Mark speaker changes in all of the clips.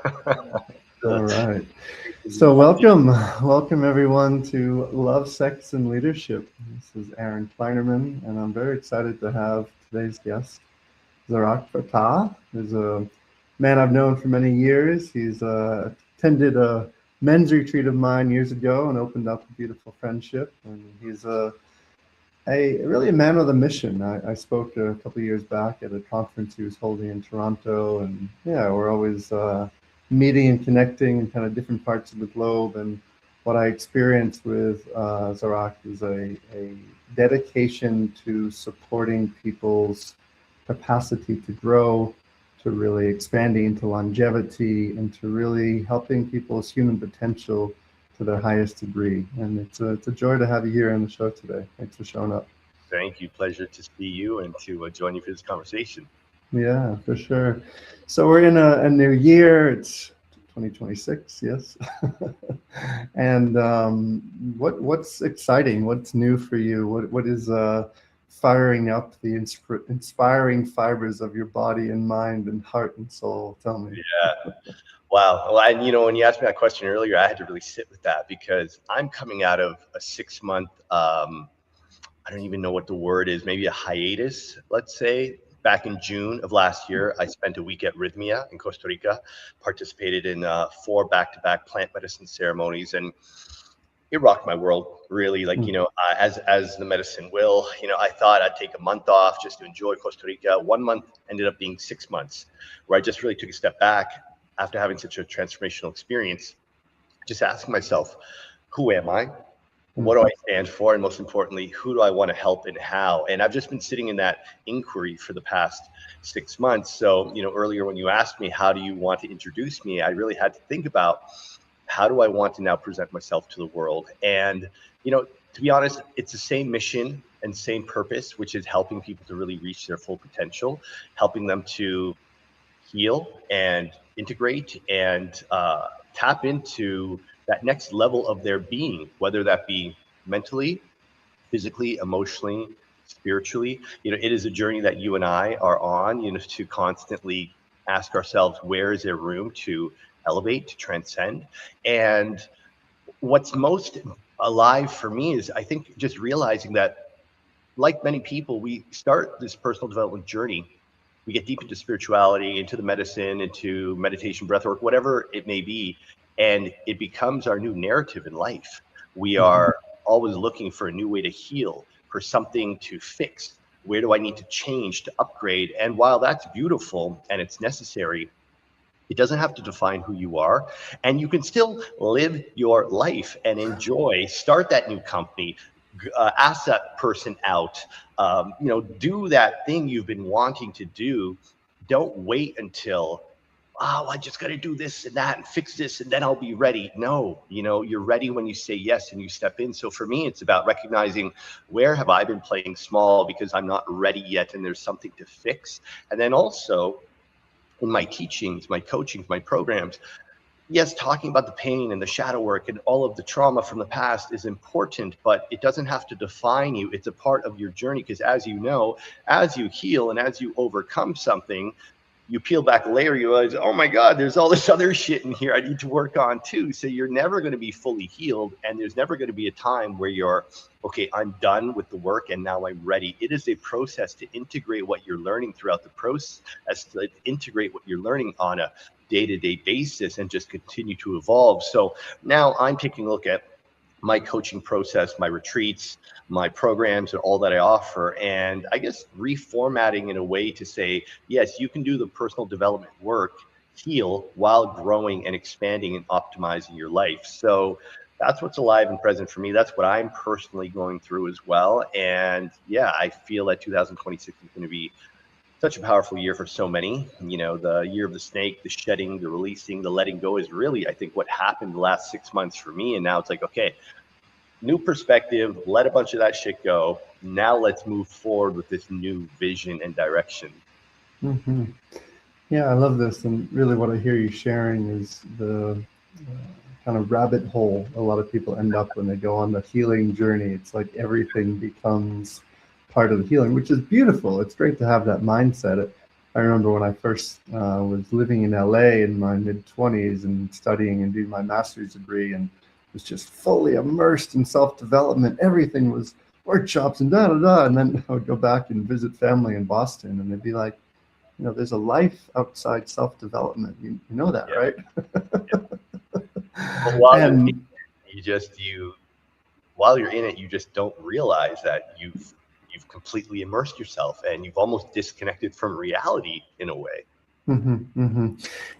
Speaker 1: All right. So welcome everyone to Love, Sex, and Leadership. This is Aaron Kleinerman, and I'm very excited to have today's guest, Zarak Fatah. He's a man I've known for many years. He's attended a men's retreat of mine years ago and opened up a beautiful friendship. And he's really a man with a mission. I spoke a couple of years back at a conference he was holding in Toronto, and yeah, we're always meeting and connecting in kind of different parts of the globe. And what I experienced with Zarak is a dedication to supporting people's capacity to grow, to really expanding into longevity, and to really helping people's human potential to their highest degree. And it's a joy to have you here on the show today. Thanks for showing up.
Speaker 2: Thank you. Pleasure to see you and to join you for this conversation.
Speaker 1: Yeah, for sure. So we're in a new year. It's 2026, yes. And what's exciting? What's new for you? What is firing up the inspiring fibers of your body and mind and heart and soul? Tell me.
Speaker 2: Yeah. Wow. Well, and when you asked me that question earlier, I had to really sit with that because I'm coming out of a 6 month, I don't even know what the word is, maybe a hiatus, let's say. Back in June of last year, I spent a week at Rhythmia in Costa Rica, participated in 4 back-to-back plant medicine ceremonies, and it rocked my world, really. Like, as the medicine will, I thought I'd take a month off just to enjoy Costa Rica. 1 month ended up being 6 months, where I just really took a step back after having such a transformational experience, just asking myself, who am I? What do I stand for? And most importantly, who do I want to help and how? And I've just been sitting in that inquiry for the past 6 months. So, earlier when you asked me, how do you want to introduce me? I really had to think about, how do I want to now present myself to the world? And, to be honest, it's the same mission and same purpose, which is helping people to really reach their full potential, helping them to heal and integrate and tap into that next level of their being, whether that be mentally, physically, emotionally, spiritually. It is a journey that you and I are on, to constantly ask ourselves, where is there room to elevate, to transcend? And what's most alive for me is, I think, just realizing that, like many people, we start this personal development journey. We get deep into spirituality, into the medicine, into meditation, breathwork, whatever it may be, and it becomes our new narrative in life. We are always looking for a new way to heal, for something to fix. Where do I need to change, to upgrade? And while that's beautiful and it's necessary, it doesn't have to define who you are. And you can still live your life and enjoy, start that new company, ask that person out, do that thing you've been wanting to do. Don't wait until, oh, I just got to do this and that and fix this and then I'll be ready. No, you're ready when you say yes and you step in. So for me, it's about recognizing, where have I been playing small because I'm not ready yet and there's something to fix. And then also, in my teachings, my coachings, my programs, yes, talking about the pain and the shadow work and all of the trauma from the past is important, but it doesn't have to define you. It's a part of your journey, because as you know, as you heal and as you overcome something, you peel back a layer, you realize, oh my God, there's all this other shit in here I need to work on too. So you're never going to be fully healed, and there's never going to be a time where you're, okay, I'm done with the work and now I'm ready. It is a process to integrate what you're learning throughout the process, to integrate what you're learning on a day-to-day basis and just continue to evolve. So now I'm taking a look at my coaching process, my retreats, my programs, and all that I offer. And I guess reformatting in a way to say, yes, you can do the personal development work, heal while growing and expanding and optimizing your life. So that's what's alive and present for me. That's what I'm personally going through as well. And yeah, I feel that 2026 is going to be such a powerful year for so many. The year of the snake, the shedding, the releasing, the letting go is really, I think, what happened the last 6 months for me. And now it's like, okay, new perspective, let a bunch of that shit go. Now let's move forward with this new vision and direction.
Speaker 1: Mm-hmm. Yeah, I love this. And really what I hear you sharing is the kind of rabbit hole a lot of people end up when they go on the healing journey. It's like everything becomes part of the healing, which is beautiful. It's great to have that mindset. I remember when I first was living in LA in my mid-20s and studying and doing my master's degree, and was just fully immersed in self-development. Everything was workshops and da da da. And then I would go back and visit family in Boston, and they'd be like, there's a life outside self-development. You know that,
Speaker 2: Yeah.
Speaker 1: right?
Speaker 2: Yeah. But while you're in
Speaker 1: And
Speaker 2: it, while you're in it, you just don't realize that you've completely immersed yourself and you've almost disconnected from reality in a way.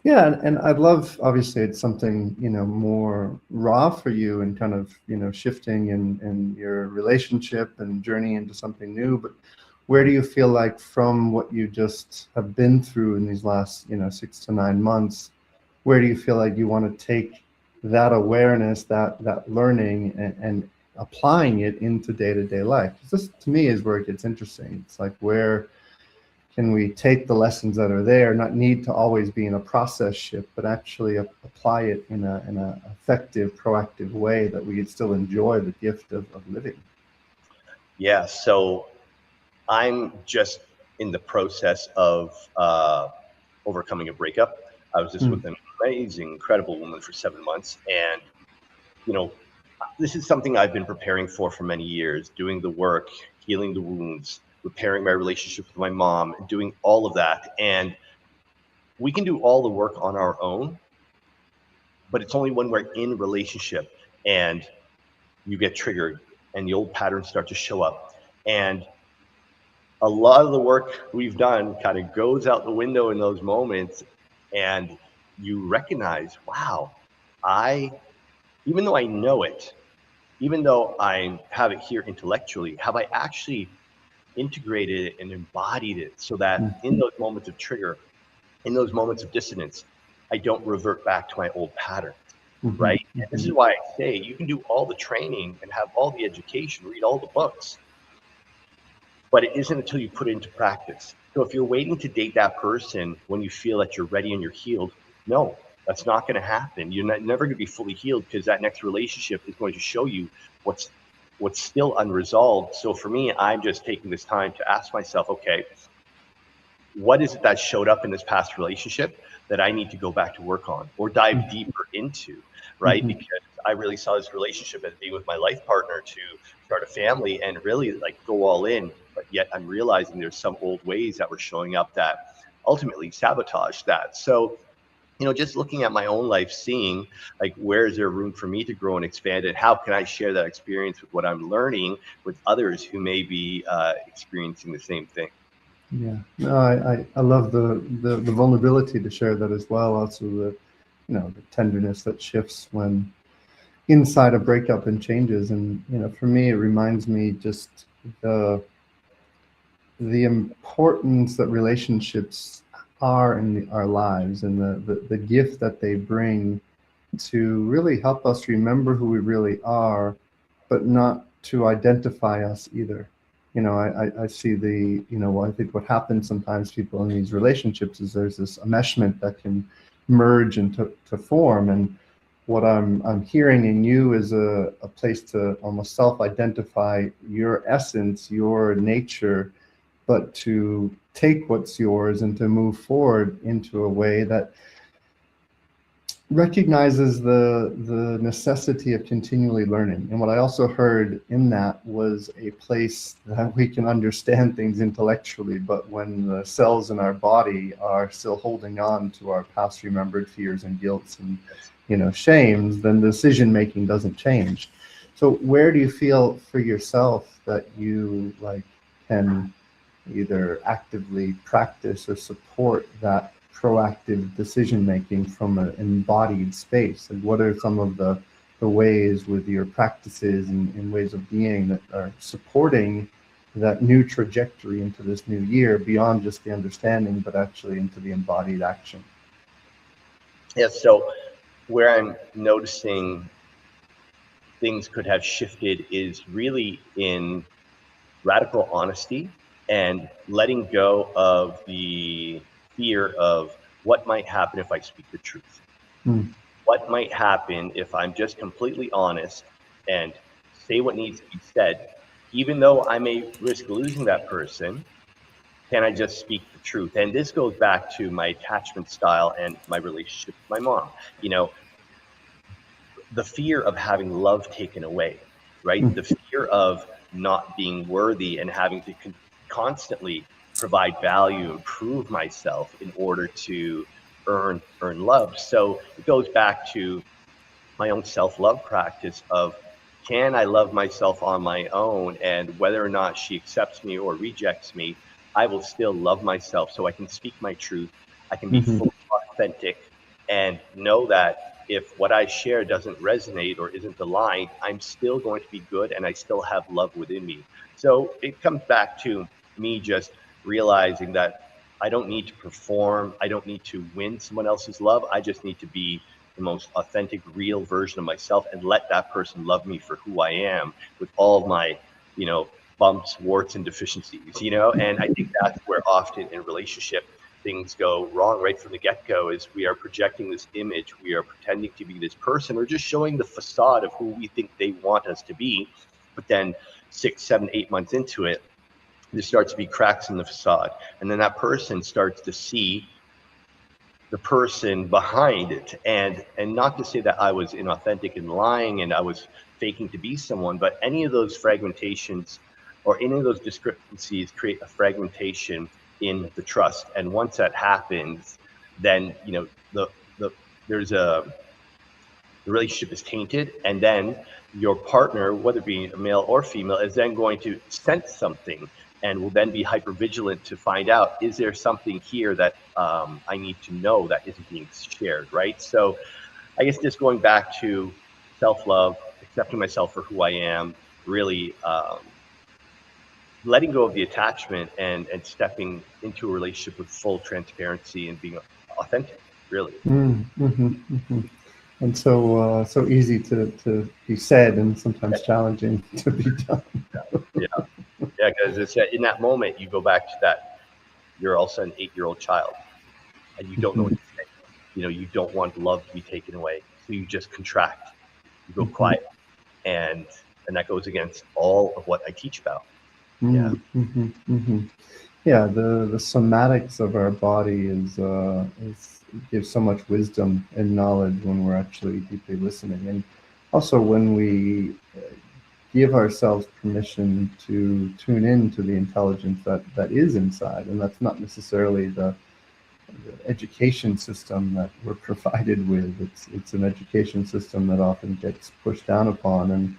Speaker 1: Yeah, and I'd love, obviously, it's something, more raw for you and kind of, shifting in your relationship and journey into something new. But where do you feel like from what you just have been through in these last, 6 to 9 months, where do you feel like you want to take that awareness, that learning, and applying it into day-to-day life? 'Cause this, to me, is where it gets interesting. It's like, where can we take the lessons that are there, not need to always be in a process shift, but actually apply it in a effective, proactive way that we still enjoy the gift of living?
Speaker 2: Yeah. So I'm just in the process of overcoming a breakup. I was just
Speaker 1: Mm,
Speaker 2: with an amazing, incredible woman for 7 months. And, you know, this is something I've been preparing for many years, doing the work, healing the wounds, repairing my relationship with my mom, doing all of that. And we can do all the work on our own, but it's only when we're in relationship and you get triggered and the old patterns start to show up. And a lot of the work we've done kind of goes out the window in those moments. And you recognize, wow, I, even though I know it, even though I have it here intellectually, have I actually integrated it and embodied it so that
Speaker 1: mm,
Speaker 2: in those moments of trigger, in those moments of dissonance, I don't revert back to my old patterns,
Speaker 1: mhm,
Speaker 2: right? And this is why I say you can do all the training and have all the education, read all the books, but it isn't until you put it into practice. So if you're waiting to date that person when you feel that you're ready and you're healed, no, that's not going to happen. You're never going to be fully healed because that next relationship is going to show you what's still unresolved. So for me, I'm just taking this time to ask myself, okay, what is it that showed up in this past relationship that I need to go back to work on or dive deeper into, right?
Speaker 1: mhm.
Speaker 2: Because I really saw this relationship as being with my life partner to start a family and really like go all in. But yet I'm realizing there's some old ways that were showing up that ultimately sabotage that. So, just looking at my own life, seeing like where is there room for me to grow and expand it? How can I share that experience with what I'm learning with others who may be experiencing the same thing?
Speaker 1: Yeah, no, I love the vulnerability to share that as well. Also, the tenderness that shifts when inside a breakup and changes. And for me, it reminds me just the the importance that relationships are in our lives, and the gift that they bring to really help us remember who we really are, but not to identify us either. I see I think what happens sometimes, people in these relationships, is there's this enmeshment that can merge into to form. And what I'm hearing in you is a place to almost self-identify your essence, your nature, but to take what's yours and to move forward into a way that recognizes the necessity of continually learning. And what I also heard in that was a place that we can understand things intellectually, but when the cells in our body are still holding on to our past remembered fears and guilts and shames, then the decision making doesn't change. So where do you feel for yourself that you can either actively practice or support that proactive decision making from an embodied space? And what are some of the ways with your practices and ways of being that are supporting that new trajectory into this new year, beyond just the understanding, but actually into the embodied action?
Speaker 2: Yeah. So where I'm noticing things could have shifted is really in radical honesty and letting go of the fear of what might happen if I speak the truth.
Speaker 1: Mm,
Speaker 2: What might happen if I'm just completely honest and say what needs to be said, even though I may risk losing that person. Can I just speak the truth? And this goes back to my attachment style and my relationship with my mom. You know, the fear of having love taken away, right? The fear of not being worthy and having to constantly provide value and prove myself in order to earn love. So it goes back to my own self-love practice of, can I love myself on my own, and whether or not she accepts me or rejects me, I will still love myself so I can speak my truth. I can be
Speaker 1: Mm-hmm.
Speaker 2: fully authentic and know that if what I share doesn't resonate or isn't aligned, I'm still going to be good and I still have love within me. So it comes back to me just realizing that I don't need to perform, I don't need to win someone else's love. I just need to be the most authentic, real version of myself and let that person love me for who I am with all of my, you know, bumps, warts, and deficiencies, you know? And I think that's where often in relationship things go wrong right from the get-go is we are projecting this image, we are pretending to be this person, or just showing the facade of who we think they want us to be. But then 6, 7, 8 months into it, there starts to be cracks in the facade. And then that person starts to see the person behind it, and not to say that I was inauthentic and lying and I was faking to be someone, but any of those fragmentations or any of those discrepancies create a fragmentation in the trust. And once that happens, then the there's a the relationship is tainted, and then your partner, whether it be a male or female, is then going to sense something and will then be hyper vigilant to find out, is there something here that I need to know that isn't being shared, right? So I guess just going back to self-love, accepting myself for who I am, really letting go of the attachment and stepping into a relationship with full transparency and being authentic, really.
Speaker 1: Mm-hmm. Mm-hmm. And so easy to be said and sometimes challenging to be done.
Speaker 2: Yeah. Yeah, because it's in that moment you go back to that. You're also an 8-year-old child, and you don't know what
Speaker 1: Mm-hmm.
Speaker 2: to say. You know, you don't want love to be taken away, so you just contract. You go
Speaker 1: Mm-hmm.
Speaker 2: quiet, and that goes against all of what I teach about. Yeah,
Speaker 1: Mm-hmm. Mm-hmm. Yeah, the somatics of our body is gives so much wisdom and knowledge when we're actually deeply listening, and also when we give ourselves permission to tune in to the intelligence that is inside, and that's not necessarily the education system that we're provided with. It's an education system that often gets pushed down upon, and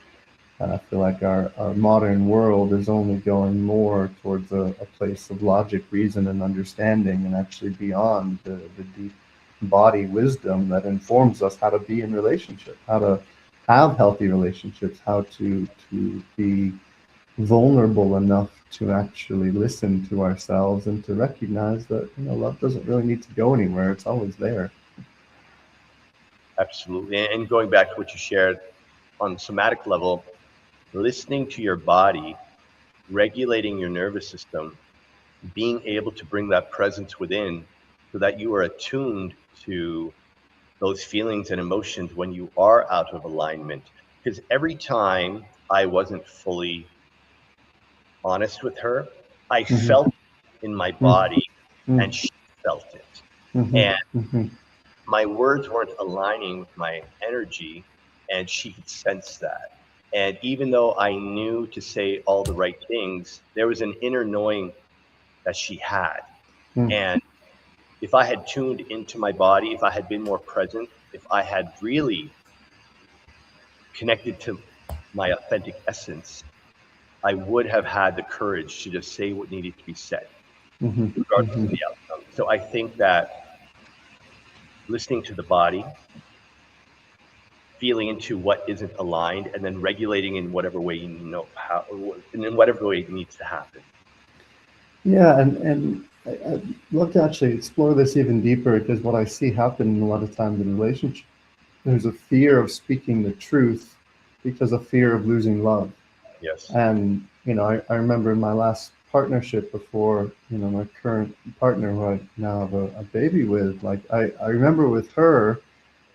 Speaker 1: I feel like our modern world is only going more towards a place of logic, reason, and understanding, and actually beyond the deep body wisdom that informs us how to be in relationship, how to have healthy relationships, how to be vulnerable enough to actually listen to ourselves and to recognize that love doesn't really need to go anywhere. It's always there.
Speaker 2: absolutely. And going back to what you shared on the somatic level, listening to your body, regulating your nervous system, being able to bring that presence within so that you are attuned to those feelings and emotions when you are out of alignment. Because every time I wasn't fully honest with her, I
Speaker 1: Mm-hmm.
Speaker 2: felt it in my body and she felt it.
Speaker 1: Mm-hmm.
Speaker 2: And
Speaker 1: Mm-hmm.
Speaker 2: my words weren't aligning with my energy, and she could sense that. And even though I knew to say all the right things, there was an inner knowing that she had.
Speaker 1: Mm-hmm.
Speaker 2: And if I had tuned into my body, if I had been more present, if I had really connected to my authentic essence, I would have had the courage to just say what needed to be said,
Speaker 1: Mm-hmm.
Speaker 2: regardless of
Speaker 1: Mm-hmm.
Speaker 2: the outcome. So I think that listening to the body, feeling into what isn't aligned, and then regulating in whatever way you know how, and in whatever way it needs to happen.
Speaker 1: Yeah, and I'd love to actually explore this even deeper because what I see happen a lot of times in relationships, there's a fear of speaking the truth because of fear of losing love.
Speaker 2: Yes.
Speaker 1: And I remember in my last partnership before my current partner who I now have a baby with, like I remember with her,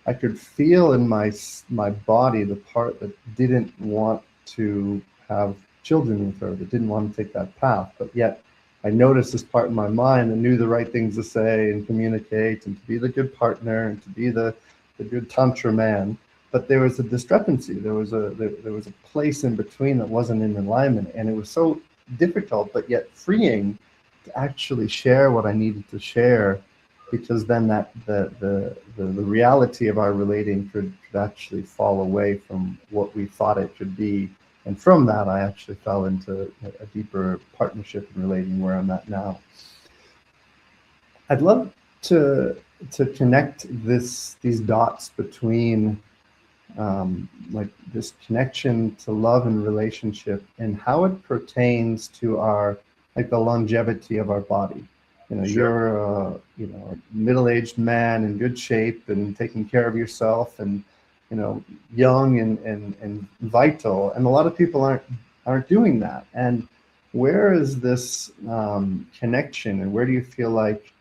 Speaker 1: I could feel in my body the part that didn't want to have children with her, that didn't want to take that path, but yet I noticed this part in my mind and knew the right things to say and communicate and to be the good partner and to be the good tantra man. But there was a discrepancy. There was a place in between that wasn't in alignment, and it was so difficult, but yet freeing to actually share what I needed to share, because then that the reality of our relating could actually fall away from what we thought it could be. And from that, I actually fell into a deeper partnership and relating where I'm at now. I'd love to connect these dots between like this connection to love and relationship and how it pertains to our, like, the longevity of our body. You know,
Speaker 2: Sure.
Speaker 1: you're you know, a middle-aged man in good shape and taking care of yourself, and you know, young and vital, and a lot of people aren't doing that. And where is this connection, and where do you feel like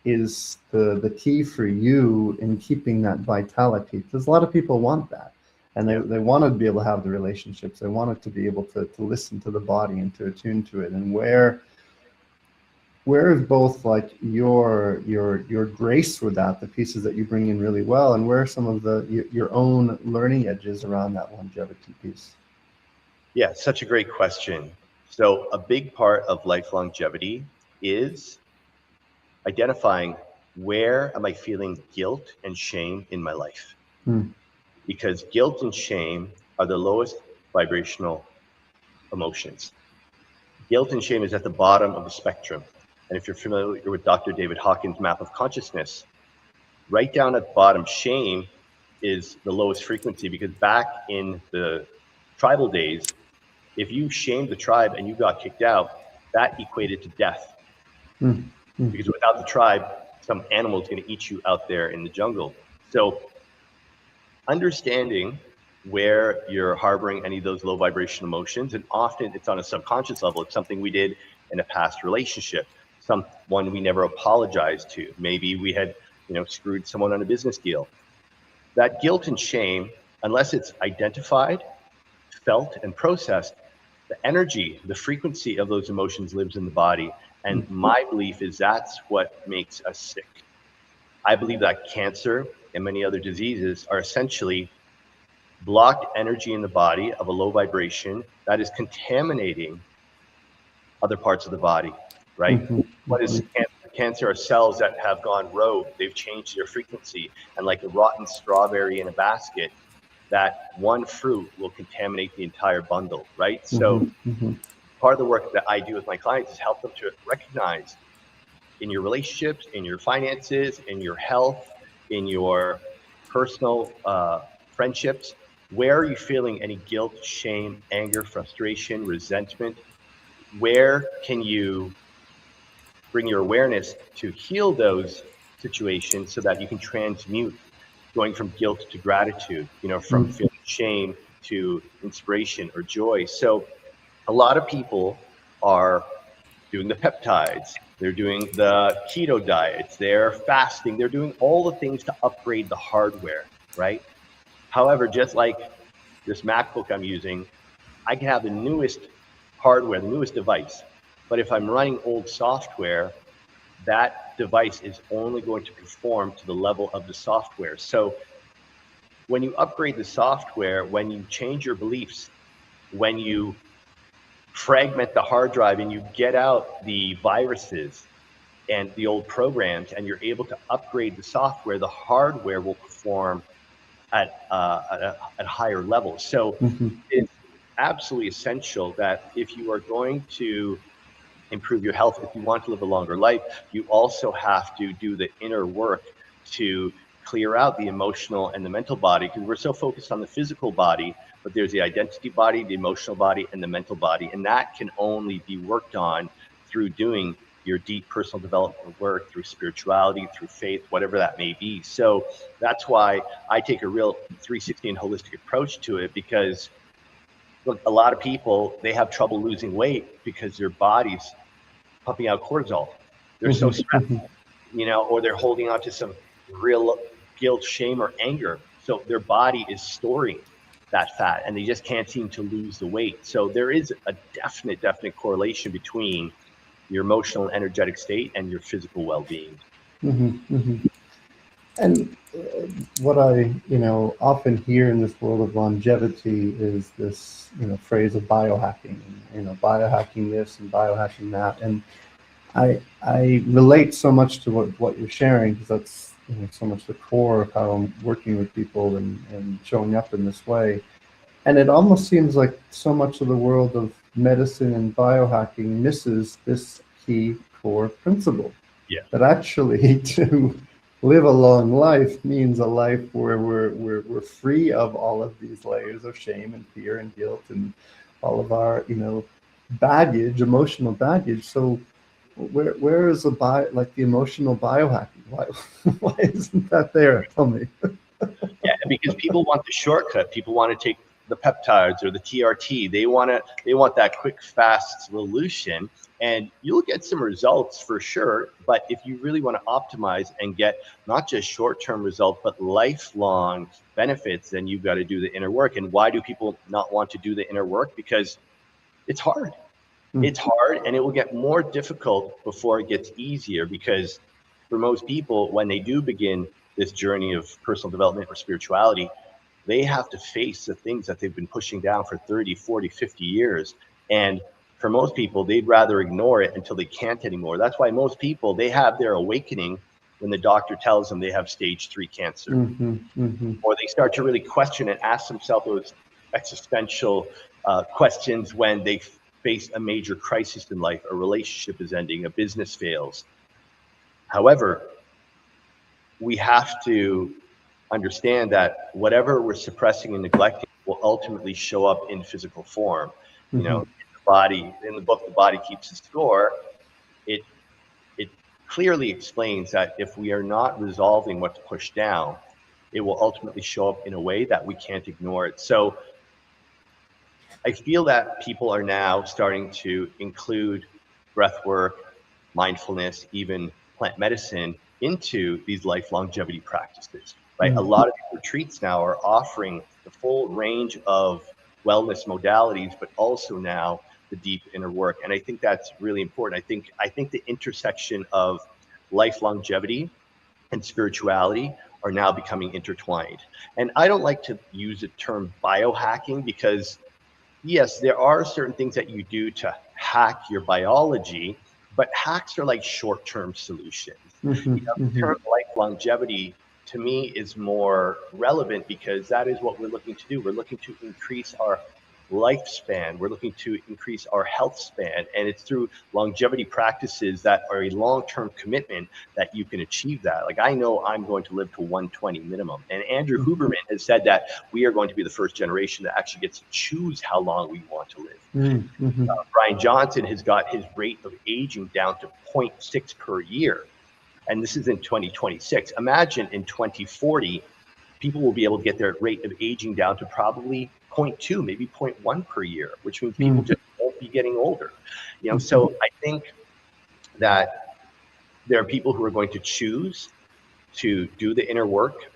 Speaker 1: is the key for you in keeping that vitality? Because a lot of people want that, and
Speaker 2: Yeah.
Speaker 1: they want to be able to have the relationships, they want it to be able to listen to the body and to attune to it. And where is both like your grace with that, the pieces that you bring in really well, and where are some of your own learning edges around that longevity piece?
Speaker 2: Yeah, such a great question. So, a big part of life longevity is identifying where am I feeling guilt and shame in my life?
Speaker 1: Hmm.
Speaker 2: Because guilt and shame are the lowest vibrational emotions. Guilt and shame is at the bottom of the spectrum. And if you're familiar with Dr. David Hawkins' map of consciousness, right down at the bottom, shame is the lowest frequency, because back in the tribal days, if you shamed the tribe and you got kicked out, that equated to death.
Speaker 1: Hmm. Hmm.
Speaker 2: Because without the tribe, some animal is going to eat you out there in the jungle. So, understanding where you're harboring any of those low vibration emotions, and often it's on a subconscious level. It's something we did in a past relationship, someone we never apologized to. Maybe we had, screwed someone on a business deal. That guilt and shame, unless it's identified, felt, and processed, the energy, the frequency of those emotions lives in the body. And my belief is that's what makes us sick. I believe that cancer and many other diseases are essentially blocked energy in the body of a low vibration that is contaminating other parts of the body, right?
Speaker 1: Hmm.
Speaker 2: What is
Speaker 1: Hmm.
Speaker 2: cancer? Cancer are cells that have gone rogue. They've changed their frequency. And like a rotten strawberry in a basket, that one fruit will contaminate the entire bundle, right? So
Speaker 1: Hmm. Hmm.
Speaker 2: part of the work that I do with my clients is help them to recognize in your relationships, in your finances, in your health, in your personal friendships, where are you feeling any guilt, shame, anger, frustration, resentment? Where can you bring your awareness to heal those situations so that you can transmute going from guilt to gratitude, from feeling shame to inspiration or joy? So a lot of people are doing the peptides, they're doing the keto diets, they're fasting, they're doing all the things to upgrade the hardware, right? However, just like this MacBook I'm using, I can have the newest hardware, the newest device, but if I'm running old software, that device is only going to perform to the level of the software. So when you upgrade the software, when you change your beliefs, when you fragment the hard drive and you get out the viruses and the old programs, and you're able to upgrade the software, the hardware will perform at higher levels. So
Speaker 1: Hmm.
Speaker 2: it's absolutely essential that if you are going to improve your health, if you want to live a longer life, you also have to do the inner work to clear out the emotional and the mental body, because we're so focused on the physical body, but there's the identity body, the emotional body, and the mental body. And that can only be worked on through doing your deep personal development work, through spirituality, through faith, whatever that may be. So that's why I take a real 360 and holistic approach to it, because look, a lot of people, they have trouble losing weight because their body's pumping out cortisol. They're so stressed,
Speaker 1: Hmm.
Speaker 2: or they're holding on to some real guilt, shame, or anger. So their body is storing that fat and they just can't seem to lose the weight. So there is a definite correlation between your emotional and energetic state, and your physical well-being.
Speaker 1: And what I, often hear in this world of longevity is this, phrase of biohacking, biohacking this and biohacking that. And I relate so much to what you're sharing, because that's, so much the core of how I'm working with people and showing up in this way. And it almost seems like so much of the world of medicine and biohacking misses this key core principle,
Speaker 2: Yeah.
Speaker 1: that actually to live a long life means a life where we're free of all of these layers of shame and fear and guilt and all of our, baggage, emotional baggage. So where is the emotional biohacking? Why why isn't that there? Tell me.
Speaker 2: Yeah, because people want the shortcut. People want to take the peptides or the TRT. They want that quick, fast solution, and you'll get some results for sure. But if you really want to optimize and get not just short-term results, but lifelong benefits, then you've got to do the inner work. And why do people not want to do the inner work? Because it's hard. It's hard, and it will get more difficult before it gets easier, because for most people, when they do begin this journey of personal development or spirituality, they have to face the things that they've been pushing down for 30, 40, 50 years. And for most people, they'd rather ignore it until they can't anymore. That's why most people, they have their awakening when the doctor tells them they have stage 3 cancer. Or they start to really question and ask themselves those existential questions when they face a major crisis in life. A relationship is ending, a business fails. However, we have to understand that whatever we're suppressing and neglecting will ultimately show up in physical form. In the body, in the book, The Body Keeps the Score, it clearly explains that if we are not resolving what to push down, it will ultimately show up in a way that we can't ignore it. So I feel that people are now starting to include breath work, mindfulness, even plant medicine into these life longevity practices, right? A lot of these retreats now are offering the full range of wellness modalities, but also now the deep inner work. And I think that's really important. I think the intersection of life longevity and spirituality are now becoming intertwined. And I don't like to use the term biohacking, because yes, there are certain things that you do to hack your biology, but hacks are like short-term solutions. The term life longevity to me is more relevant, because that is what we're looking to do. We're looking to increase our lifespan. We're looking to increase our health span. And it's through longevity practices that are a long-term commitment that you can achieve that. Like, I know I'm going to live to 120 minimum. And Andrew Huberman has said that we are going to be the first generation that actually gets to choose how long we want to live. Brian Johnson has got his rate of aging down to 0.6 per year. And this is in 2026. Imagine in 2040, people will be able to get their rate of aging down to probably 0.2, maybe 0.1 per year, which means people just won't be getting older. So I think that there are people who are going to choose to do the inner work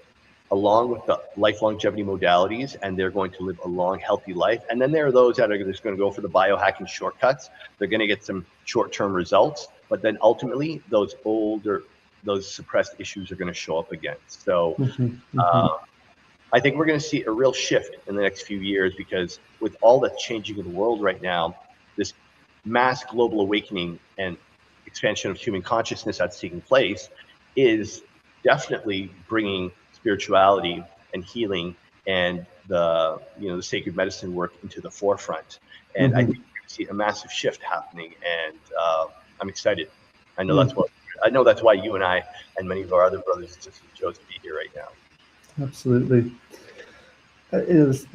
Speaker 2: along with the life longevity modalities, and they're going to live a long, healthy life. And then there are those that are just going to go for the biohacking shortcuts. They're going to get some short-term results, but then ultimately those suppressed issues are going to show up again. So I think we're going to see a real shift in the next few years, because with all that's changing in the world right now, this mass global awakening and expansion of human consciousness that's taking place is definitely bringing spirituality and healing and the sacred medicine work into the forefront. And I think we're going to see a massive shift happening, and I'm excited. I know that's why you and I and many of our other brothers and sisters chose to be here right now.
Speaker 1: Absolutely. Is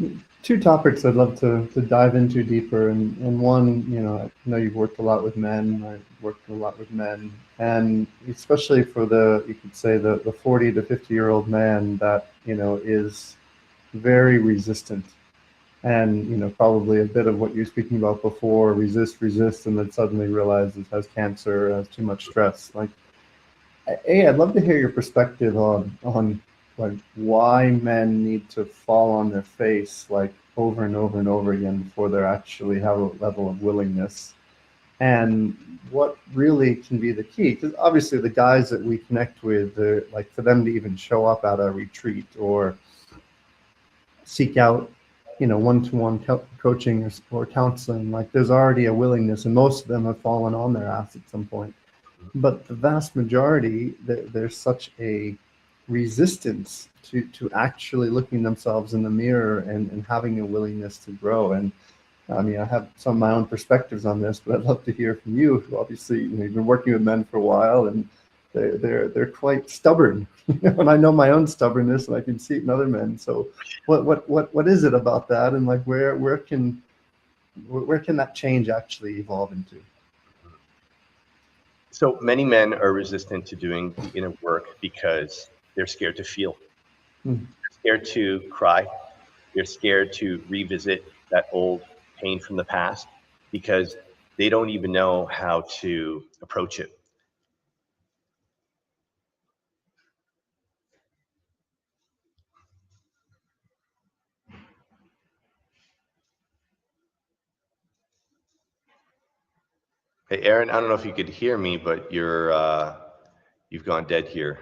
Speaker 1: two topics I'd love to dive into deeper. And one, I know you've worked a lot with men. I've worked a lot with men. And especially for you could say the 40 to 50-year-old man that, is very resistant. And, probably a bit of what you're speaking about before, resist, and then suddenly realizes has cancer, has too much stress. Like, I'd love to hear your perspective on like why men need to fall on their face like over and over and over again before they actually have a level of willingness And what really can be the key, because obviously the guys that we connect with, like for them to even show up at a retreat or seek out, one-to-one coaching or counseling, like there's already a willingness, and most of them have fallen on their ass at some point. But the vast majority, there's such a resistance to actually looking themselves in the mirror and having a willingness to grow. And I mean, I have some of my own perspectives on this, but I'd love to hear from you. Who obviously, you've been working with men for a while, and they're quite stubborn. And I know my own stubbornness, and I can see it in other men. So, what is it about that, and like where can that change actually evolve into?
Speaker 2: So many men are resistant to doing the inner work because they're scared to feel,
Speaker 1: Hmm.
Speaker 2: scared to cry. They're scared to revisit that old pain from the past because they don't even know how to approach it. Hey, Aaron, I don't know if you could hear me, but you've gone dead here.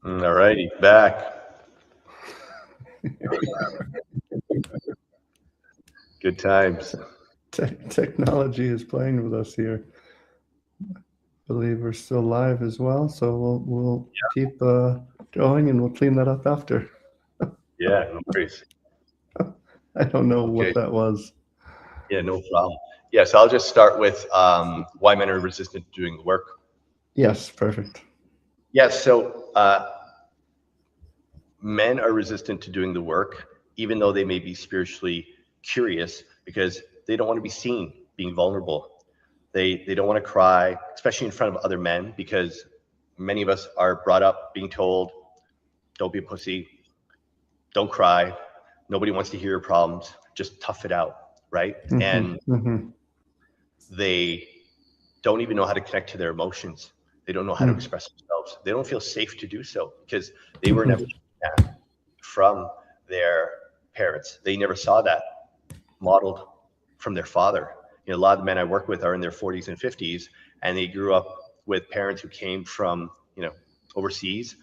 Speaker 2: All righty, back. Good times.
Speaker 1: Technology is playing with us here. Believe we're still live as well, so we'll keep going, and we'll clean that up after.
Speaker 2: Yeah, no worries.
Speaker 1: I don't know
Speaker 2: Okay.
Speaker 1: what that was.
Speaker 2: Yeah, no problem. Yeah, so I'll just start with why men are resistant to doing the work.
Speaker 1: Yes, perfect.
Speaker 2: Yeah, so men are resistant to doing the work, even though they may be spiritually curious, because they don't want to be seen being vulnerable. They don't want to cry, especially in front of other men, because many of us are brought up being told, "Don't be a pussy, don't cry, nobody wants to hear your problems, just tough it out," right?
Speaker 1: Hmm.
Speaker 2: And
Speaker 1: Hmm.
Speaker 2: they don't even know how to connect to their emotions. They don't know how to express themselves. They don't feel safe to do so because they were never shown that from their parents. They never saw that modeled from their father. You know, a lot of the men I work with are in their 40s and 50s, and they grew up with parents who came from, overseas,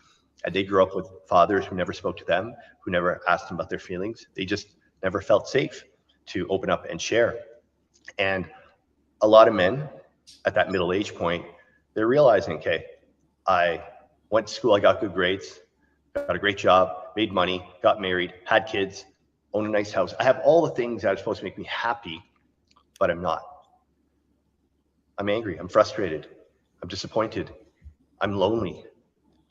Speaker 2: and they grew up with fathers who never spoke to them, who never asked them about their feelings. They just never felt safe to open up and share. And a lot of men at that middle age point, they're realizing, okay, I went to school, I got good grades, got a great job, made money, got married, had kids, own a nice house. I have all the things that are supposed to make me happy, but I'm not. I'm angry, I'm frustrated, I'm disappointed, I'm lonely,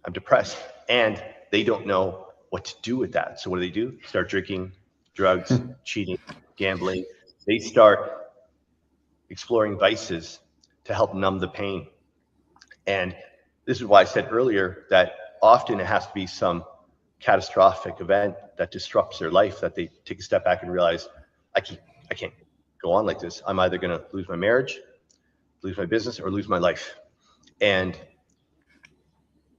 Speaker 2: I'm depressed, and they don't know what to do with that. So what do? Start drinking, drugs, cheating, gambling. They start exploring vices to help numb the pain. And This is why I said earlier that often it has to be some catastrophic event that disrupts their life, that they take a step back and realize, I can't go on like this. I'm either going to lose my marriage, lose my business, or lose my life. And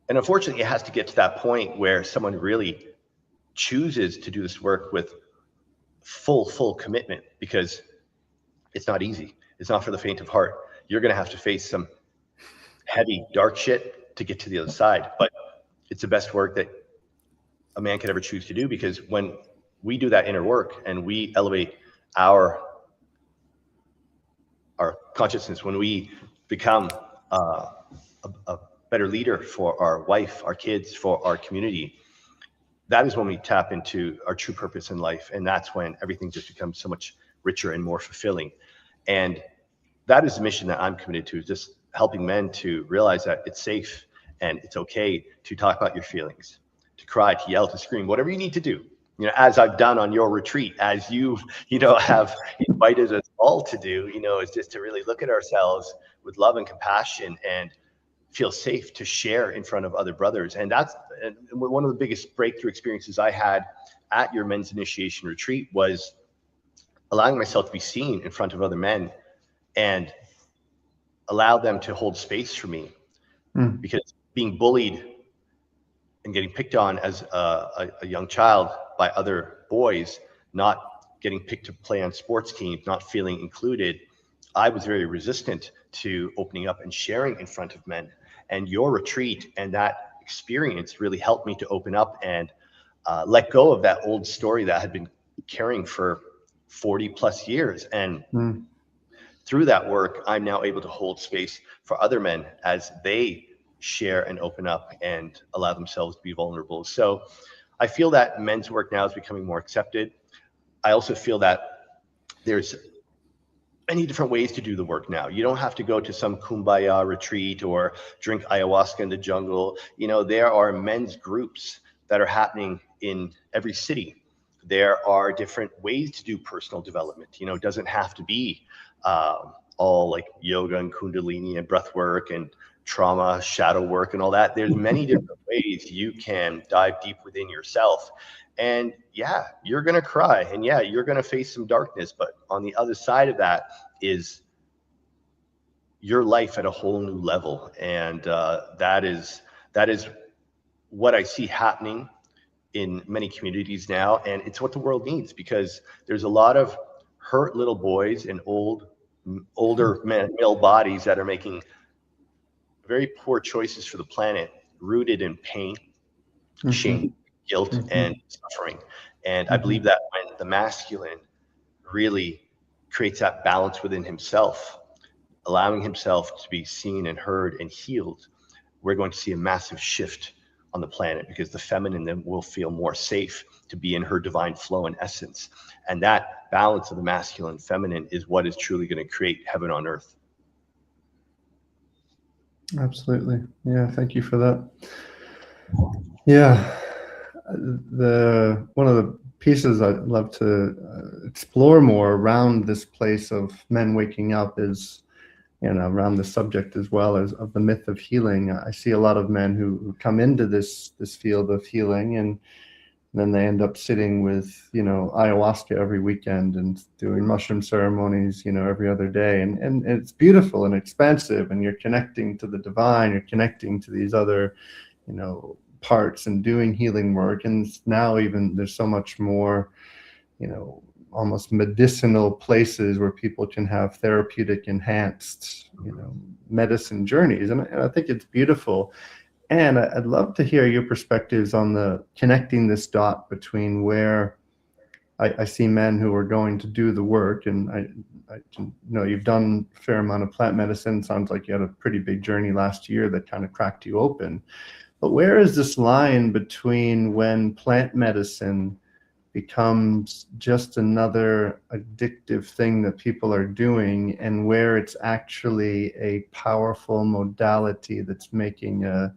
Speaker 2: and unfortunately, it has to get to that point where someone really chooses to do this work with full commitment, because it's not easy. It's not for the faint of heart. You're going to have to face some heavy, dark shit to get to the other side. But it's the best work that a man could ever choose to do, because when we do that inner work and we elevate our consciousness, when we become a better leader for our wife, our kids, for our community, that is when we tap into our true purpose in life. And that's when everything just becomes so much richer and more fulfilling. And that is the mission that I'm committed to, just helping men to realize that it's safe and it's okay to talk about your feelings, to cry, to yell, to scream, whatever you need to do. You know, as I've done on your retreat, as have invited us all to do, is just to really look at ourselves with love and compassion and feel safe to share in front of other brothers. And that's one of the biggest breakthrough experiences I had at your men's initiation retreat, was allowing myself to be seen in front of other men and allow them to hold space for me. Because being bullied and getting picked on as a young child by other boys, not getting picked to play on sports teams, not feeling included, I was very resistant to opening up and sharing in front of men. And your retreat and that experience really helped me to open up and let go of that old story that I had been carrying for 40 plus years. And through that work, I'm now able to hold space for other men as they share and open up and allow themselves to be vulnerable. So I feel that men's work now is becoming more accepted. I also feel that there's many different ways to do the work now. You don't have to go to some kumbaya retreat or drink ayahuasca in the jungle. There are men's groups that are happening in every city. There are different ways to do personal development. It doesn't have to be all like yoga and kundalini and breath work and trauma, shadow work and all that. There's many different ways you can dive deep within yourself. And yeah, you're going to cry, and yeah, you're going to face some darkness, but on the other side of that is your life at a whole new level. And that is what I see happening in many communities now. And it's what the world needs, because there's a lot of hurt little boys and older male bodies that are making very poor choices for the planet, rooted in pain, shame, guilt, and suffering. And I believe that when the masculine really creates that balance within himself, allowing himself to be seen and heard and healed, we're going to see a massive shift on the planet, because the feminine then will feel more safe to be in her divine flow and essence. And that balance of the masculine and feminine is what is truly going to create heaven on earth.
Speaker 1: Absolutely. Yeah, thank you for that. Yeah, one of the pieces I'd love to explore more around this place of men waking up is, around the subject as well as of the myth of healing. I see a lot of men who come into this field of healing, and then they end up sitting with, ayahuasca every weekend and doing mushroom ceremonies, every other day. And it's beautiful and expansive, and you're connecting to the divine, you're connecting to these other, parts and doing healing work. And now even there's so much more, almost medicinal places where people can have therapeutic enhanced, medicine journeys. And I think it's beautiful. And I'd love to hear your perspectives on the connecting this dot between where I see men who are going to do the work. And I know you've done a fair amount of plant medicine. Sounds like you had a pretty big journey last year that kind of cracked you open. But where is this line between when plant medicine becomes just another addictive thing that people are doing, and where it's actually a powerful modality that's making a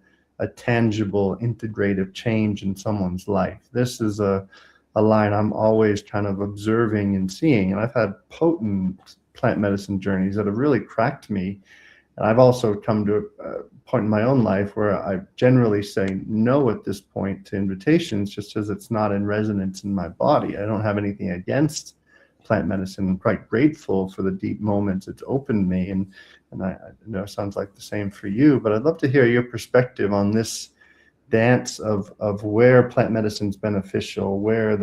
Speaker 1: tangible, integrative change in someone's life? This is a line I'm always kind of observing and seeing. And I've had potent plant medicine journeys that have really cracked me. And I've also come to a point in my own life where I generally say no at this point to invitations just as it's not in resonance in my body. I don't have anything against plant medicine. I'm quite grateful for the deep moments it's opened me. And I know it sounds like the same for you, but I'd love to hear your perspective on this dance of where plant medicine's beneficial, where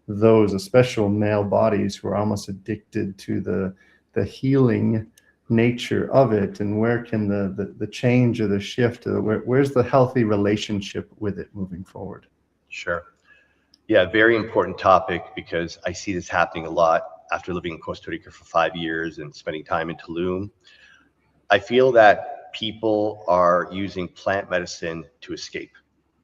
Speaker 1: those especially male bodies who are almost addicted to the healing nature of it, and where can the change or the shift, where's the healthy relationship with it moving forward?
Speaker 2: Sure. Yeah, very important topic because I see this happening a lot after living in Costa Rica for 5 years and spending time in Tulum. I feel that people are using plant medicine to escape.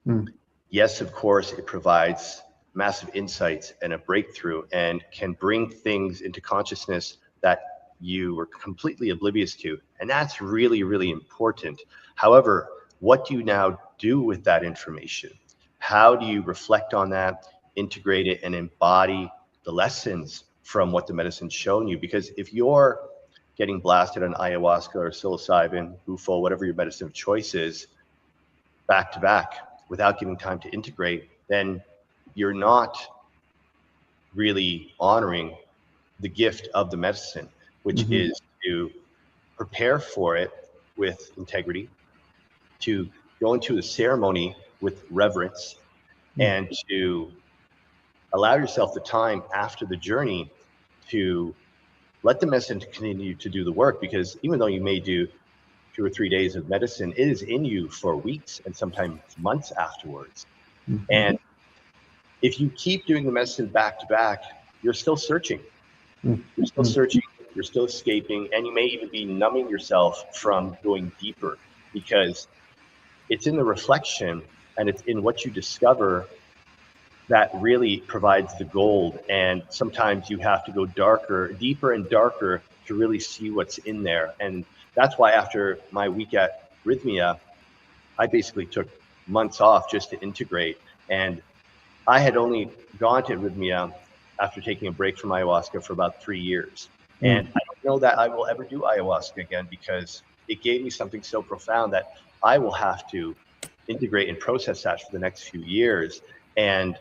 Speaker 1: Mm.
Speaker 2: Yes, of course, it provides massive insights and a breakthrough and can bring things into consciousness that you were completely oblivious to. And that's really, really important. However, what do you now do with that information? How do you reflect on that, integrate it, and embody the lessons from what the medicine's shown you? Because if you're getting blasted on ayahuasca or psilocybin, bufo, whatever your medicine of choice is, back to back without giving time to integrate, then you're not really honoring the gift of the medicine, which
Speaker 1: Mm-hmm.
Speaker 2: is to prepare for it with integrity, to go into the ceremony with reverence, and to allow yourself the time after the journey to let the medicine continue to do the work. Because even though you may do 2 or 3 days of medicine, it is in you for weeks and sometimes months afterwards.
Speaker 1: Mm-hmm.
Speaker 2: And if you keep doing the medicine back to back, you're still searching. You're still
Speaker 1: Mm-hmm.
Speaker 2: searching, you're still escaping, and you may even be numbing yourself from going deeper because it's in the reflection and it's in what you discover that really provides the gold. And sometimes you have to go darker, deeper and darker to really see what's in there. And that's why after my week at Rhythmia, I basically took months off just to integrate. And I had only gone to Rhythmia after taking a break from ayahuasca for about 3 years. And I don't know that I will ever do ayahuasca again because it gave me something so profound that I will have to integrate and process that for the next few years. And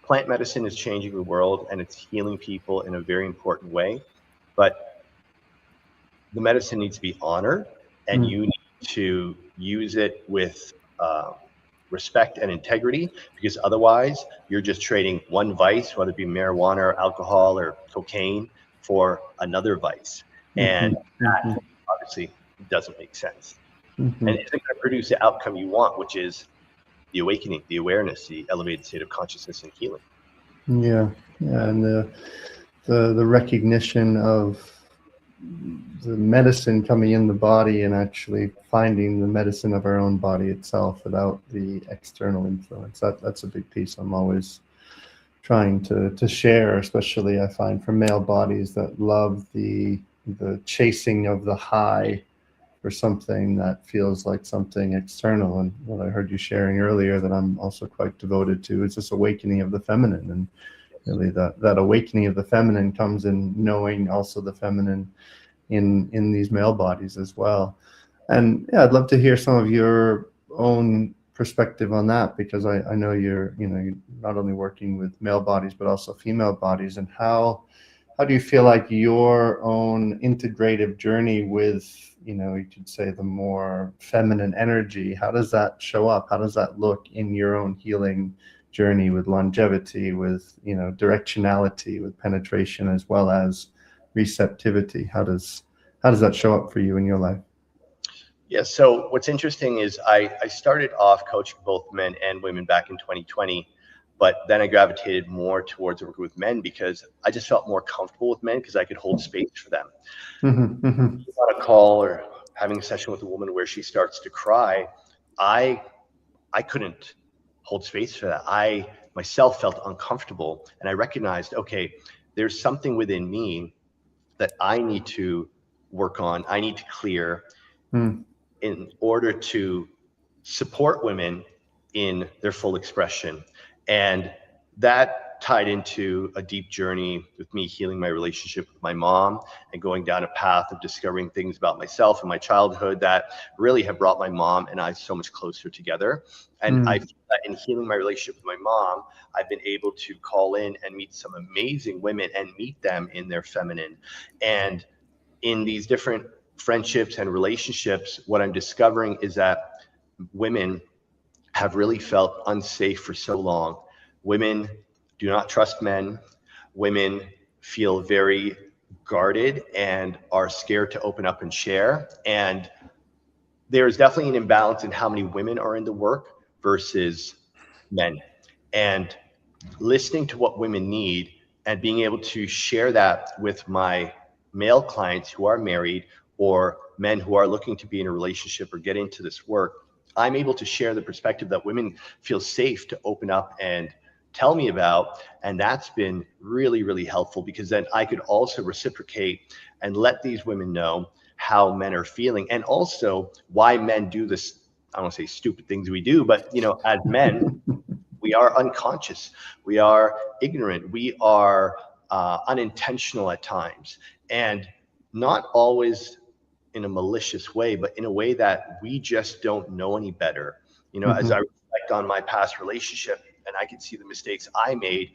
Speaker 2: plant medicine is changing the world and it's healing people in a very important way. But the medicine needs to be honored and
Speaker 1: Mm-hmm.
Speaker 2: you need to use it with respect and integrity, because otherwise you're just trading one vice, whether it be marijuana or alcohol or cocaine, for another vice. And
Speaker 1: Mm-hmm.
Speaker 2: that obviously doesn't make sense
Speaker 1: Mm-hmm.
Speaker 2: and isn't going to produce the outcome you want, which is the awakening, the awareness, the elevated state of consciousness and healing.
Speaker 1: Yeah, yeah, and the recognition of the medicine coming in the body and actually finding the medicine of our own body itself without the external influence. That's a big piece I'm always trying to share, especially I find for male bodies that love the chasing of the high for something that feels like something external. And what I heard you sharing earlier that I'm also quite devoted to is this awakening of the feminine. And really that awakening of the feminine comes in knowing also the feminine in these male bodies as well. And yeah, I'd love to hear some of your own perspective on that, because I know you're not only working with male bodies but also female bodies, and how do you feel like your own integrative journey with, you could say the more feminine energy, how does that show up? How does that look in your own healing journey with longevity, with, directionality, with penetration, as well as receptivity? How does that show up for you in your life?
Speaker 2: Yeah, so what's interesting is I started off coaching both men and women back in 2020, but then I gravitated more towards working with men because I just felt more comfortable with men because I could hold space for them.
Speaker 1: Mm-hmm, mm-hmm,
Speaker 2: On a call or having a session with a woman where she starts to cry, I I couldn't hold space for that. I myself felt uncomfortable and I recognized, okay, there's something within me that I need to work on, I need to clear
Speaker 1: mm,
Speaker 2: in order to support women in their full expression. And that tied into a deep journey with me healing my relationship with my mom and going down a path of discovering things about myself and my childhood that really have brought my mom and I so much closer together. And I feel that in healing my relationship with my mom, I've been able to call in and meet some amazing women and meet them in their feminine. And in these different friendships and relationships, what I'm discovering is that women have really felt unsafe for so long. Women do not trust men. Women feel very guarded and are scared to open up and share. And there's definitely an imbalance in how many women are in the work versus men. And listening to what women need and being able to share that with my male clients who are married or men who are looking to be in a relationship or get into this work, I'm able to share the perspective that women feel safe to open up and tell me about. And that's been really, really helpful, because then I could also reciprocate and let these women know how men are feeling, and also why men do this. I don't want to say stupid things we do, but as men, we are unconscious, we are ignorant, we are unintentional at times, and not always in a malicious way, but in a way that we just don't know any better. As I reflect on my past relationship and I can see the mistakes I made,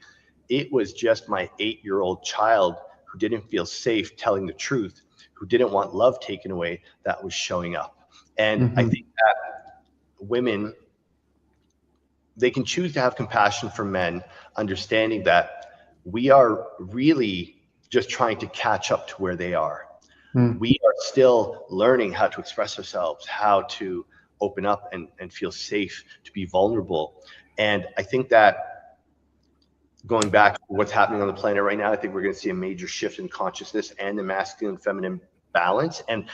Speaker 2: it was just my 8-year-old child who didn't feel safe telling the truth, who didn't want love taken away, that was showing up. And I think that women, they can choose to have compassion for men, understanding that we are really just trying to catch up to where they are. We are still learning how to express ourselves, how to open up and feel safe, to be vulnerable. And I think that going back to what's happening on the planet right now, I think we're going to see a major shift in consciousness and the masculine and feminine balance. And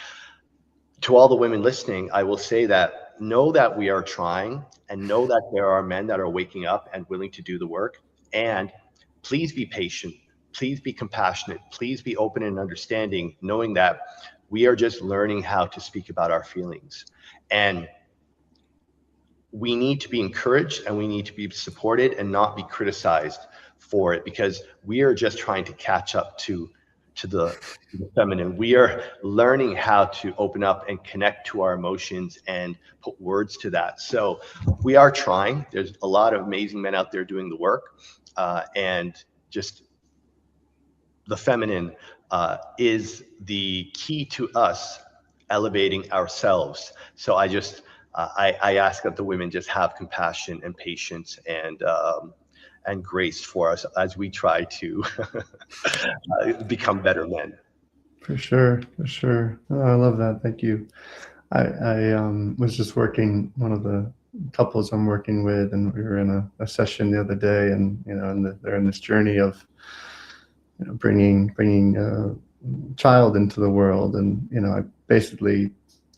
Speaker 2: to all the women listening, I will say that know that we are trying, and know that there are men that are waking up and willing to do the work. And please be patient. Please be compassionate. Please be open and understanding, knowing that we are just learning how to speak about our feelings. And we need to be encouraged and we need to be supported and not be criticized for it, because we are just trying to catch up to the feminine. We are learning how to open up and connect to our emotions and put words to that. So we are trying. There's a lot of amazing men out there doing the work, and just the feminine is the key to us elevating ourselves. So I ask that the women just have compassion and patience and grace for us as we try to become better men.
Speaker 1: For sure, for sure. Oh, I love that. Thank you. I was just working, one of the couples I'm working with, and we were in a session the other day, and they're in this journey of bringing a child into the world, and I basically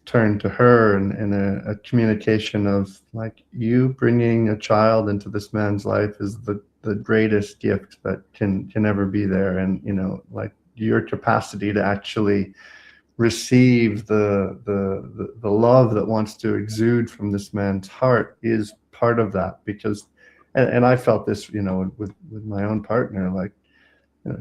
Speaker 1: turned to her in a communication of, like, you bringing a child into this man's life is the greatest gift that can ever be there, and like, your capacity to actually receive the love that wants to exude from this man's heart is part of that. Because and I felt this with my own partner, like,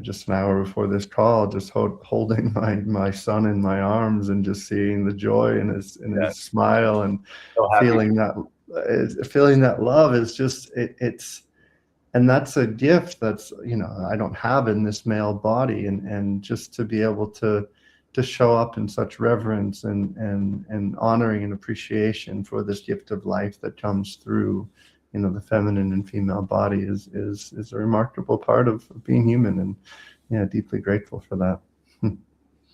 Speaker 1: just an hour before this call, just holding my son in my arms and just seeing the joy in his smile, and
Speaker 2: So
Speaker 1: feeling that love is just it's and that's a gift that's I don't have in this male body, and just to be able to show up in such reverence and honoring and appreciation for this gift of life that comes through the feminine and female body is a remarkable part of being human, and deeply grateful for that.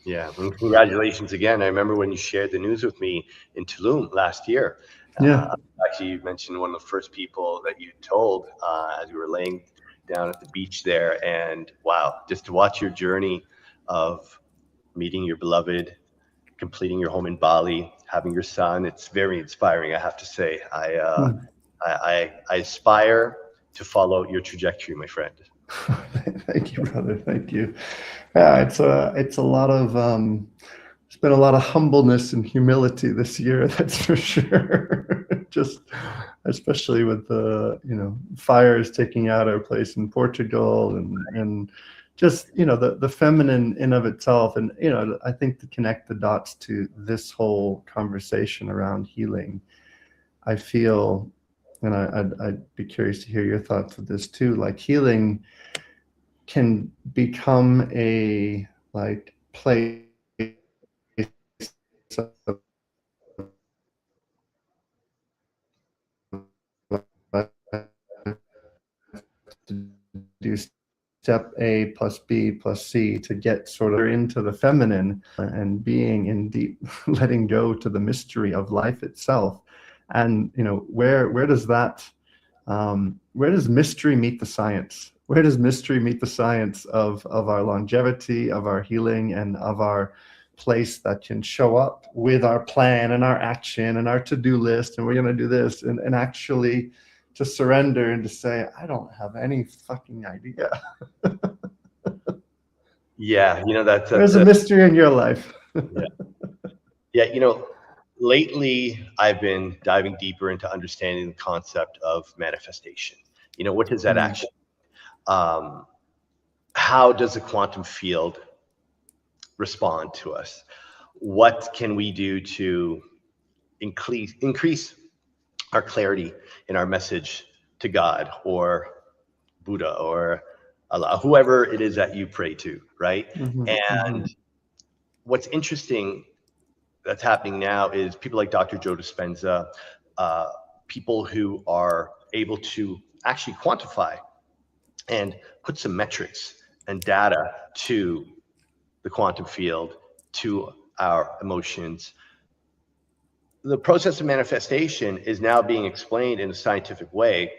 Speaker 2: Yeah, well, congratulations again. I remember when you shared the news with me in Tulum last year.
Speaker 1: Yeah.
Speaker 2: Actually, you mentioned one of the first people that you told as you were laying down at the beach there. And wow, just to watch your journey of meeting your beloved, completing your home in Bali, having your son, it's very inspiring, I have to say. I aspire to follow your trajectory, my friend.
Speaker 1: Thank you, brother. Thank you. Yeah, it's a lot of it's been a lot of humbleness and humility this year, that's for sure. just especially with the fires taking out our place in Portugal, and just the feminine in of itself. And I think to connect the dots to this whole conversation around healing, I feel, and I'd be curious to hear your thoughts with this too, like healing can become a like place to do step A plus B plus C to get sort of into the feminine and being in deep letting go to the mystery of life itself. And where does that where does mystery meet the science? Where does mystery meet the science of our longevity, of our healing, and of our place that can show up with our plan and our action and our to-do list, and we're going to do this, and actually to surrender and to say, I don't have any fucking idea.
Speaker 2: Yeah,
Speaker 1: There's a mystery in your life.
Speaker 2: yeah. Yeah, lately I've been diving deeper into understanding the concept of manifestation. What does that actually, how does the quantum field respond to us? What can we do to increase our clarity in our message to God or Buddha or Allah, whoever it is that you pray to, right? And what's interesting that's happening now is people like Dr. Joe Dispenza, people who are able to actually quantify and put some metrics and data to the quantum field, to our emotions. The process of manifestation is now being explained in a scientific way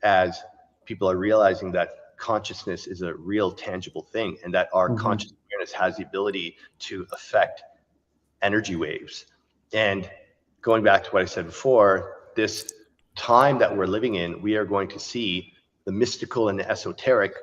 Speaker 2: as people are realizing that consciousness is a real tangible thing, and that our conscious awareness has the ability to affect energy waves. And going back to what I said before, this time that we're living in, we are going to see the mystical and the esoteric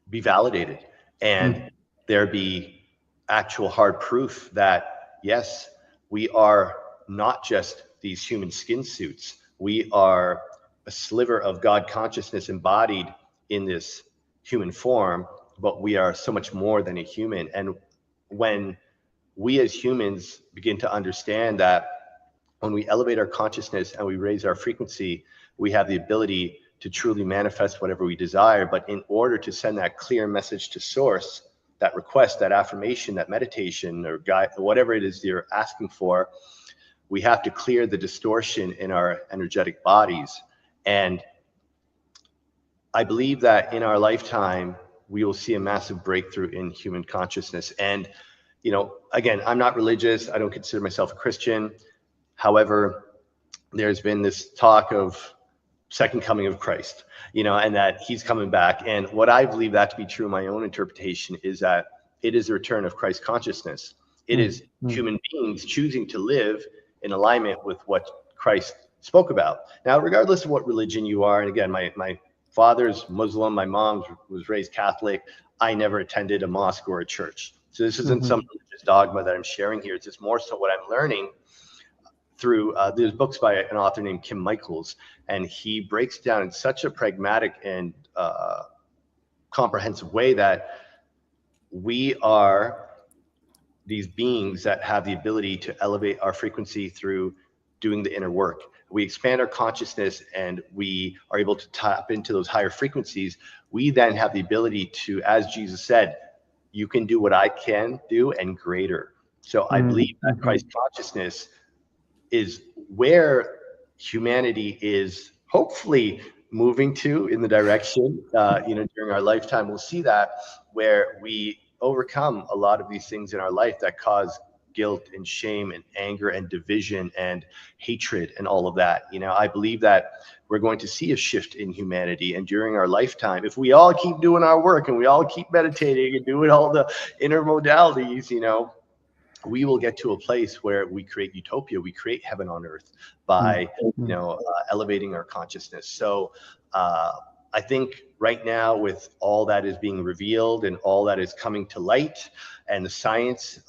Speaker 2: be validated, and there be actual hard proof that yes, we are not just these human skin suits. We are a sliver of God consciousness embodied in this human form, but we are so much more than a human. And when we as humans begin to understand that when we elevate our consciousness and we raise our frequency, we have the ability to truly manifest whatever we desire. But in order to send that clear message to source, that request, that affirmation, that meditation, or guide, whatever it is you're asking for, we have to clear the distortion in our energetic bodies. And I believe that in our lifetime, we will see a massive breakthrough in human consciousness. And, again, I'm not religious. I don't consider myself a Christian. However, there's been this talk of second coming of Christ, and that he's coming back. And what I believe that to be true in my own interpretation is that it is the return of Christ consciousness. It is human beings choosing to live in alignment with what Christ spoke about. Now, regardless of what religion you are, and again, my father's Muslim, my mom was raised Catholic. I never attended a mosque or a church. So this isn't some religious dogma that I'm sharing here. It's just more so what I'm learning through there's books by an author named Kim Michaels, and he breaks down in such a pragmatic and comprehensive way that we are these beings that have the ability to elevate our frequency through doing the inner work. We expand our consciousness and we are able to tap into those higher frequencies. We then have the ability to, as Jesus said, you can do what I can do and greater. So I believe that Christ consciousness is where humanity is hopefully moving to in the direction, during our lifetime. We'll see that where we overcome a lot of these things in our life that cause guilt and shame and anger and division and hatred and all of that. I believe that we're going to see a shift in humanity. And during our lifetime, if we all keep doing our work and we all keep meditating and doing all the inner modalities, we will get to a place where we create utopia. We create heaven on earth by, elevating our consciousness. So I think right now, with all that is being revealed and all that is coming to light and the science,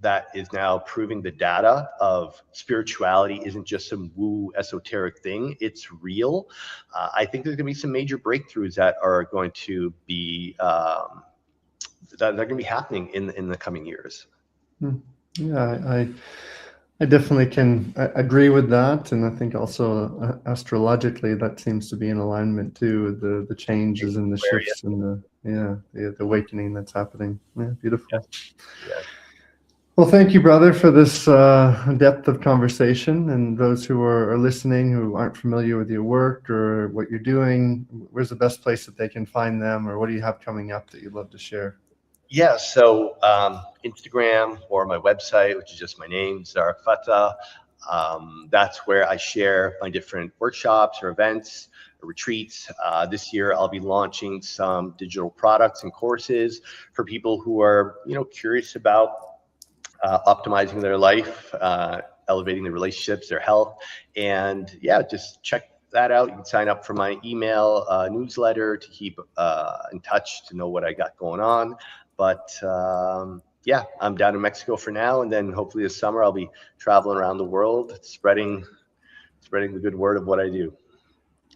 Speaker 2: that is now proving the data of spirituality isn't just some woo esoteric thing, it's real. I think there's going to be some major breakthroughs that are going to be that are going to be happening in the coming years.
Speaker 1: Yeah, I definitely can agree with that, and I think also astrologically that seems to be in alignment too with the changes and the shifts and the awakening that's happening. Yeah, beautiful.
Speaker 2: Yeah.
Speaker 1: Well, thank you, brother, for this depth of conversation. And those who are listening who aren't familiar with your work or what you're doing, where's the best place that they can find them, or what do you have coming up that you'd love to share?
Speaker 2: Yeah, so Instagram or my website, which is just my name, Zarak Fatah. That's where I share my different workshops or events or retreats. This year, I'll be launching some digital products and courses for people who are, curious about optimizing their life, elevating their relationships, their health, and yeah, just check that out. You can sign up for my email newsletter to keep in touch to know what I got going on. But yeah, I'm down in Mexico for now, and then hopefully this summer I'll be traveling around the world, spreading the good word of what I do.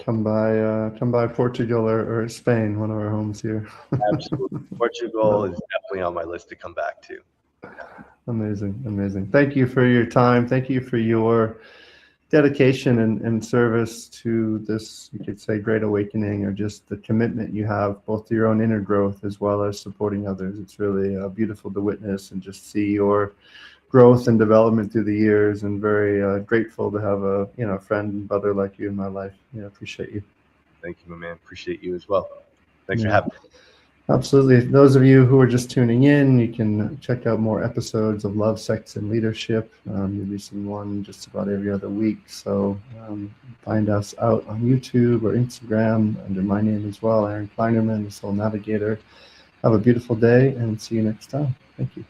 Speaker 1: Come by Portugal or Spain, one of our homes here.
Speaker 2: Absolutely, Portugal is definitely on my list to come back to.
Speaker 1: Amazing. Thank you for your time. Thank you for your dedication and service to this, you could say, great awakening, or just the commitment you have both to your own inner growth as well as supporting others. It's really beautiful to witness and just see your growth and development through the years, and very grateful to have a friend and brother like you in my life. Appreciate you.
Speaker 2: Thank you, my man. Appreciate you as well. Thanks for having me.
Speaker 1: Absolutely. Those of you who are just tuning in, you can check out more episodes of Love, Sex, and Leadership. Releasing one just about every other week. So find us out on YouTube or Instagram under my name as well, Aaron Kleinerman, the Soul Navigator. Have a beautiful day and see you next time. Thank you.